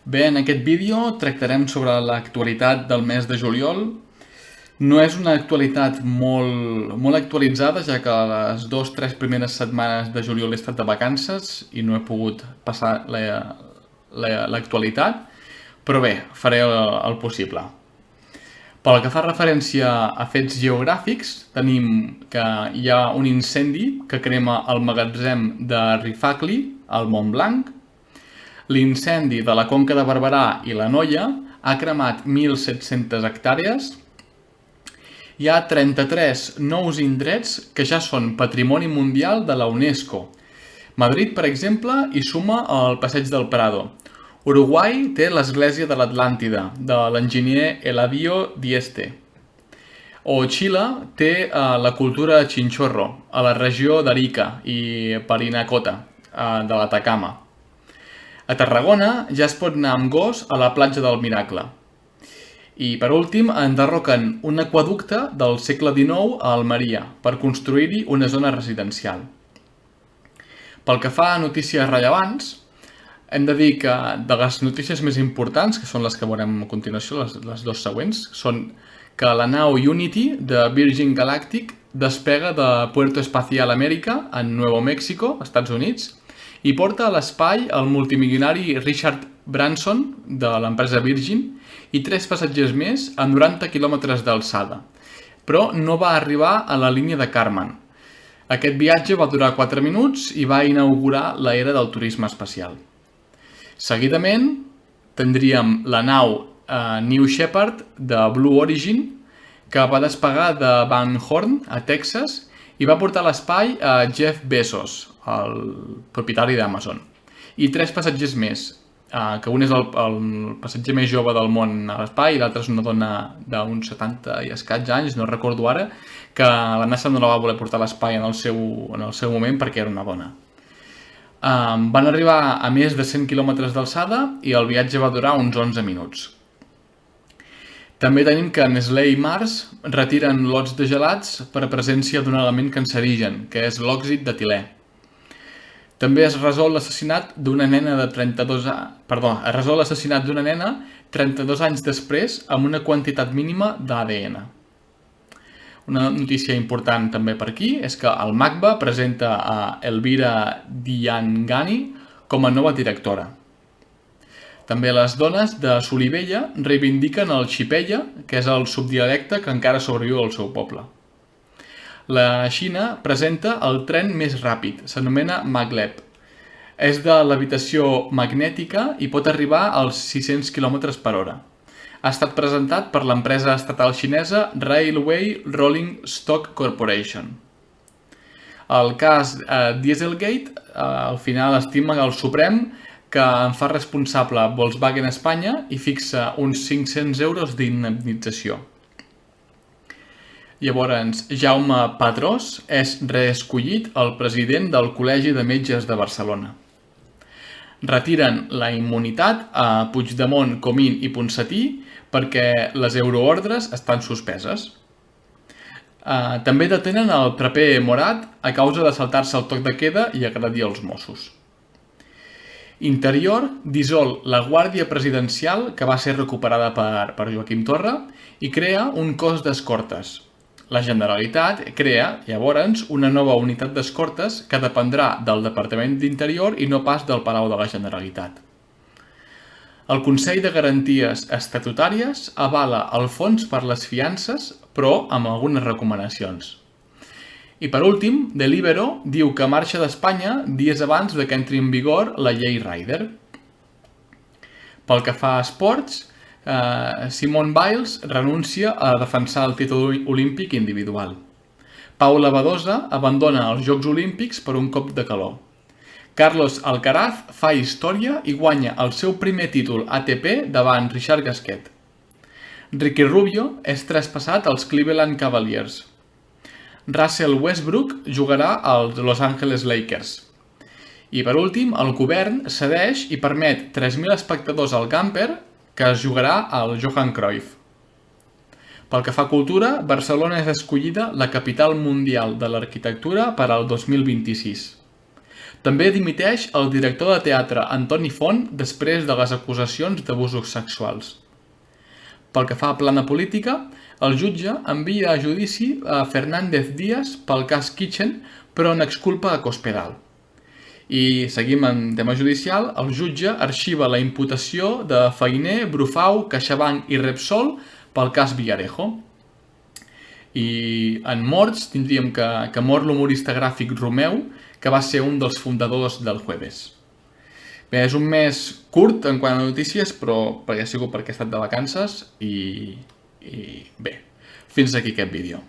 Bé, en aquest vídeo tractarem sobre l'actualitat del mes de juliol. No és una actualitat molt actualitzada, ja que les 2 o 3 primeres setmanes de juliol he estat de vacances i no he pogut passar l'actualitat, però bé, faré el possible. Pel que fa referència a fets geogràfics, tenim que hi ha un incendi que crema el magatzem de Rifacli, al Montblanc. L'incendi de la Conca de Barberà i l'Anoia ha cremat 1.700 hectàrees. Hi ha 33 nous indrets que ja són Patrimoni Mundial de la UNESCO. Madrid, per exemple, hi suma el Passeig del Prado. Uruguai té l'església de l'Atlàntida, de l'enginyer Eladio Dieste. O Xile té la cultura Chinchorro, a la regió d'Arica i Parinacota, de l'Atacama. A Tarragona ja es pot anar amb gos a la platja del Miracle. I per últim enderroquen un aqüeducte del segle XIX a Almeria per construir-hi una zona residencial. Pel que fa a notícies rellevants, hem de dir que de les notícies més importants, que són les que veurem a continuació, les dues següents, són que la nau Unity de Virgin Galactic despega de Puerto Espacial América en Nuevo México, Estats Units, i porta a l'espai el multimilionari Richard Branson de l'empresa Virgin i 3 passatgers més a 90 quilòmetres d'alçada, però no va arribar a la línia de Kármán. Aquest viatge va durar 4 minuts i va inaugurar l'era del turisme espacial. Seguidament tindríem la nau New Shepard de Blue Origin, que va despegar de Van Horn, a Texas, i va portar a l'espai a Jeff Bezos, el propietari d'Amazon, i 3 passatgers més, que un és el passatger més jove del món a l'espai i l'altre és una dona d'uns 70 i escaig anys, no recordo ara, que la NASA no la va voler portar a l'espai en el seu moment perquè era una dona. Van arribar a més de 100 quilòmetres d'alçada i el viatge va durar uns 11 minuts. També tenim que Nestlé i Mars retiren lots de gelats per presència d'un element cancerigen, que és l'òxid d'etilè. També es resol l'assassinat d'una nena de 32 anys després amb una quantitat mínima d'ADN. Una notícia important també per aquí és que el MACBA presenta a Elvira Diangani com a nova directora. També les dones de Solivella reivindiquen el xipella, que és el subdialecte que encara sobreviu al seu poble. La Xina presenta el tren més ràpid, s'anomena Maglev. És de levitació magnètica i pot arribar als 600 km per hora. Ha estat presentat per l'empresa estatal xinesa Railway Rolling Stock Corporation. El cas Dieselgate, al final estima el Suprem que en fa responsable Volkswagen Espanya i fixa uns 500 euros d'indemnització. Llavors, Jaume Padrós és reescollit el president del Col·legi de Metges de Barcelona. Retiren la immunitat a Puigdemont, Comín i Ponsatí perquè les euroordres estan suspeses. També detenen el preper Morat a causa de saltar-se el toc de queda i agredir els Mossos. Interior dissol la Guàrdia Presidencial, que va ser recuperada per Joaquim Torra, i crea un cos d'escortes. La Generalitat crea, llavors, una nova unitat d'escortes que dependrà del Departament d'Interior i no pas del Palau de la Generalitat. El Consell de Garanties Estatutàries avala el fons per les fiances, però amb algunes recomanacions. I per últim, Deliveroo diu que marxa d'Espanya dies abans que entri en vigor la llei Rider. Pel que fa a esports, Simone Biles renuncia a defensar el títol olímpic individual. Paula Badosa abandona els Jocs Olímpics per un cop de calor. Carlos Alcaraz fa història i guanya el seu primer títol ATP davant Richard Gasquet. Ricky Rubio és traspassat als Cleveland Cavaliers. Russell Westbrook jugarà als Los Angeles Lakers. I per últim, el govern cedeix i permet 3.000 espectadors al Gamper, que es jugarà al Johan Cruyff. Pel que fa a cultura, Barcelona és escollida la capital mundial de l'arquitectura per al 2026. També dimiteix el director de teatre Antoni Font després de les acusacions d'abusos sexuals. Pel que fa a plana política, el jutge envia a judici a Fernández Díaz pel cas Kitchen, però n'exculpa a Cospedal. I seguim en tema judicial, el jutge arxiva la imputació de Fainé, Brufau, CaixaBank i Repsol pel cas Villarejo. I en morts tindríem que mor l'humorista gràfic Romeu, que va ser un dels fundadors del Jueves. Bé, és un mes curt en quant a notícies, però perquè ha sigut perquè he estat de vacances i bé, fins aquí aquest vídeo.